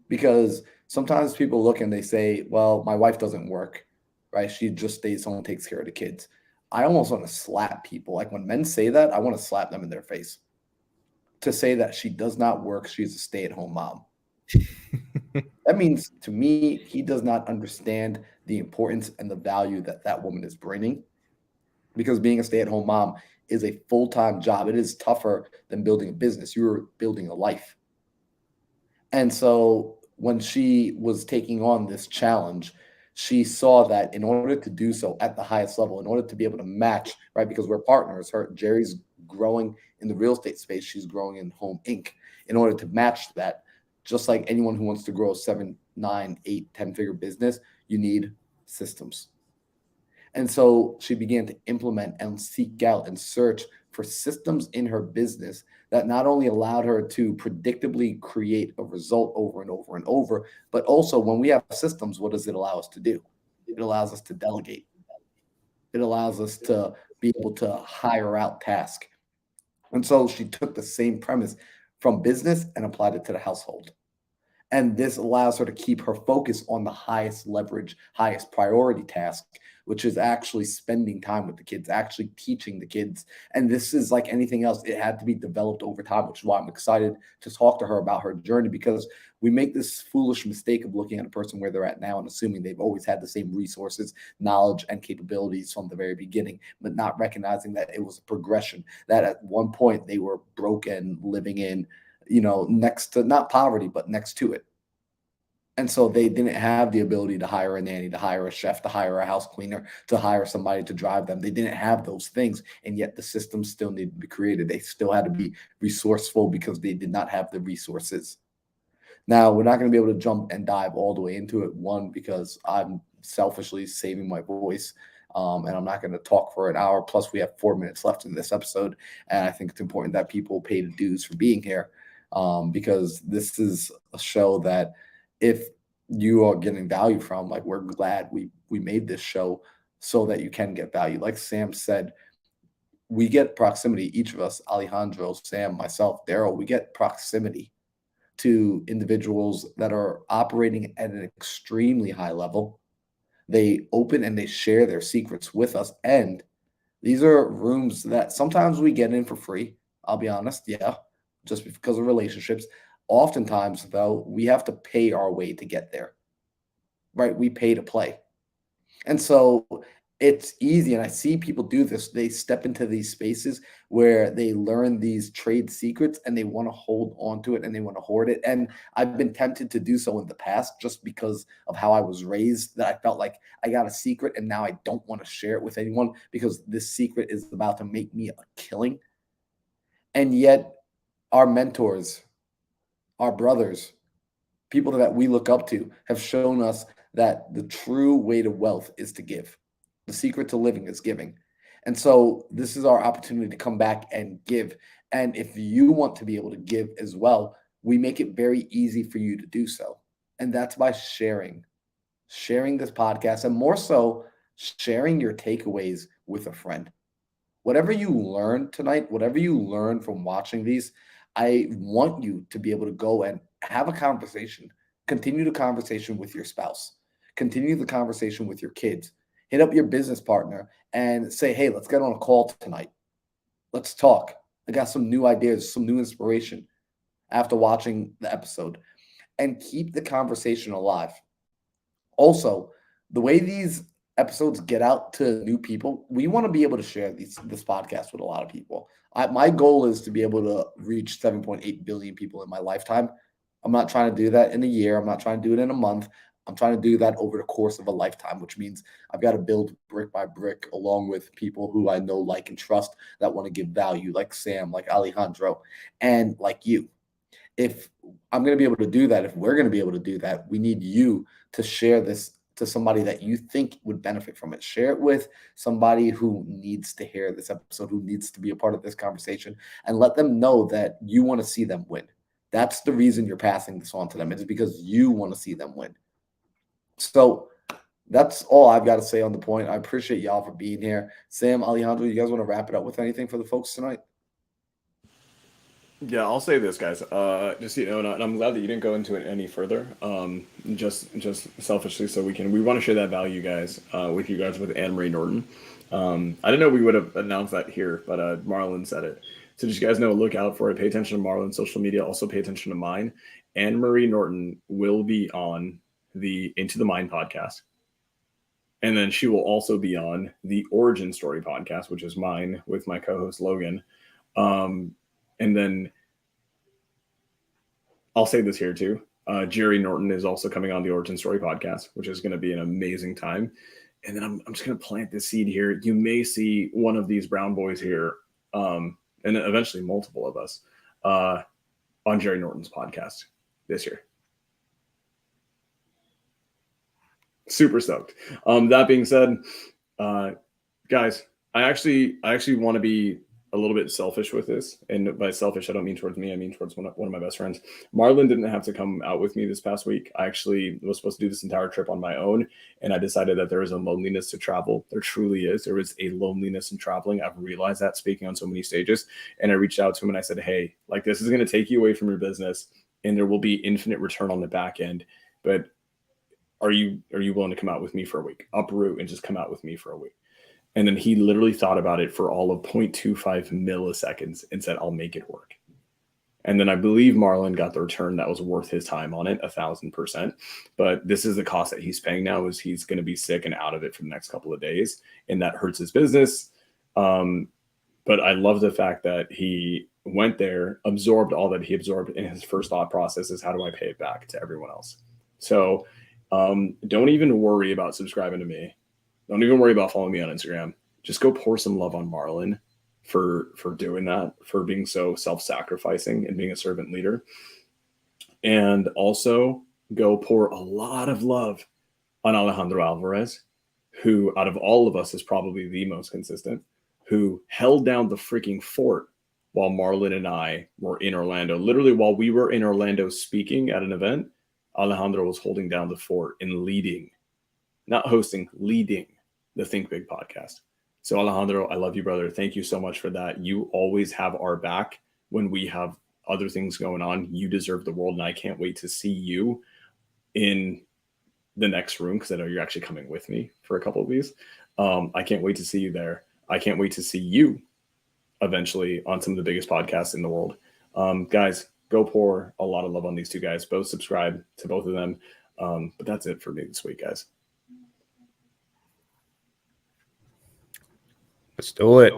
Because sometimes people look and they say, well, my wife doesn't work, right? She just stays home and takes care of the kids. I almost want to slap people. Like when men say that, I want to slap them in their face. To say that she does not work, she's a stay-at-home mom. That means to me, he does not understand the importance and the value that that woman is bringing. Because being a stay-at-home mom is a full-time job. It is tougher than building a business. You're building a life. And so when she was taking on this challenge, she saw that in order to do so at the highest level, in order to be able to match, right, because we're partners, Jerry's growing in the real estate space, she's growing in Home Inc. In order to match that, just like anyone who wants to grow a 7, 9, 8, 10-figure business, you need systems. And so she began to implement and seek out and search for systems in her business that not only allowed her to predictably create a result over and over and over, but also when we have systems, what does it allow us to do? It allows us to delegate. It allows us to be able to hire out tasks. And so she took the same premise from business and applied it to the household. And this allows her to keep her focus on the highest leverage, highest priority task, which is actually spending time with the kids, actually teaching the kids. And this is like anything else. It had to be developed over time, which is why I'm excited to talk to her about her journey, because we make this foolish mistake of looking at a person where they're at now and assuming they've always had the same resources, knowledge, and capabilities from the very beginning, but not recognizing that it was a progression, that at one point they were broken, living in, next to not poverty, but next to it. And so they didn't have the ability to hire a nanny, to hire a chef, to hire a house cleaner, to hire somebody to drive them. They didn't have those things. And yet the systems still needed to be created. They still had to be resourceful because they did not have the resources. Now, we're not going to be able to jump and dive all the way into it. One, because I'm selfishly saving my voice, and I'm not going to talk for an hour. Plus, we have 4 minutes left in this episode, and I think it's important that people pay the dues for being here, because this is a show that if you are getting value from, like, we're glad we made this show so that you can get value. Like Sam said, we get proximity. Each of us, Alejandro, Sam, myself, Daryl, we get proximity to individuals that are operating at an extremely high level. They open and they share their secrets with us. And these are rooms that sometimes we get in for free. I'll be honest. Yeah. Just because of relationships. Oftentimes, though, we have to pay our way to get there, right? We pay to play. And so it's easy. And I see people do this. They step into these spaces where they learn these trade secrets and they want to hold on to it and they want to hoard it. And I've been tempted to do so in the past just because of how I was raised, that I felt like I got a secret and now I don't want to share it with anyone because this secret is about to make me a killing. And yet our mentors, our brothers, people that we look up to have shown us that the true way to wealth is to give. The secret to living is giving. And so this is our opportunity to come back and give. And if you want to be able to give as well, we make it very easy for you to do so. And that's by sharing this podcast, and more so sharing your takeaways with a friend. Whatever you learn tonight, whatever you learn from watching these, I want you to be able to go and have a conversation. Continue the conversation with your spouse. Continue the conversation with your kids. Hit up your business partner and say, hey, let's get on a call tonight. Let's talk. I got some new ideas, some new inspiration after watching the episode. And keep the conversation alive. Also, the way these episodes get out to new people, we want to be able to share this podcast with a lot of people. My goal is to be able to reach 7.8 billion people in my lifetime. I'm not trying to do that in a year. I'm not trying to do it in a month. I'm trying to do that over the course of a lifetime, which means I've got to build brick by brick along with people who I know, like, and trust that want to give value, like Sam, like Alejandro, and like you. If I'm going to be able to do that, if we're going to be able to do that, we need you to share this to somebody that you think would benefit from it. Share it with somebody who needs to hear this episode, who needs to be a part of this conversation, and let them know that you want to see them win. That's the reason you're passing this on to them. It's because you want to see them win. So that's all I've got to say on the point. I appreciate y'all for being here. Sam, Alejandro, you guys want to wrap it up with anything for the folks tonight? Yeah, I'll say this, guys. Just, you know, and I'm glad that you didn't go into it any further. Just selfishly, so we want to share that value, guys, with you guys, with Anne Marie Norton. I didn't know we would have announced that here, but Marlon said it. So just you guys know, look out for it. Pay attention to Marlon's social media. Also pay attention to mine. Anne Marie Norton will be on the Into the Mind podcast. And then she will also be on the Origin Story podcast, which is mine with my co-host Logan. And then I'll say this here too. Jerry Norton is also coming on the Origin Story podcast, which is going to be an amazing time. And then I'm just going to plant this seed here. You may see one of these brown boys here, and eventually multiple of us, on Jerry Norton's podcast this year. Super stoked. That being said, guys, I actually want to be a little bit selfish with this, and by selfish, I don't mean towards me. I mean towards one of my best friends. Marlon didn't have to come out with me this past week. I actually was supposed to do this entire trip on my own, and I decided that there is a loneliness to travel. There truly is. There is a loneliness in traveling. I've realized that, speaking on so many stages, and I reached out to him and I said, hey, like, this is going to take you away from your business, and there will be infinite return on the back end, but are you willing to come out with me for a week? Uproot and just come out with me for a week. And then he literally thought about it for all of 0.25 milliseconds and said, I'll make it work. And then I believe Marlon got the return that was worth his time on it, 1,000%. But this is the cost that he's paying now, is he's going to be sick and out of it for the next couple of days. And that hurts his business. But I love the fact that he went there, absorbed all that he absorbed, and his first thought process is, how do I pay it back to everyone else? So don't even worry about subscribing to me. Don't even worry about following me on Instagram. Just go pour some love on Marlon for doing that, for being so self-sacrificing and being a servant leader. And also go pour a lot of love on Alejandro Alvarez, who out of all of us is probably the most consistent, who held down the freaking fort while Marlon and I were in Orlando. Literally, while we were in Orlando speaking at an event, Alejandro was holding down the fort and leading, not hosting, leading the Think Big podcast. So Alejandro, I love you, brother. Thank you so much for that. You always have our back when we have other things going on. You deserve the world, and I can't wait to see you in the next room, because I know you're actually coming with me for a couple of these. I can't wait to see you there. I can't wait to see you eventually on some of the biggest podcasts in the world. Guys, go pour a lot of love on these two guys. Both subscribe to both of them. But that's it for me this week, guys. Let's do it.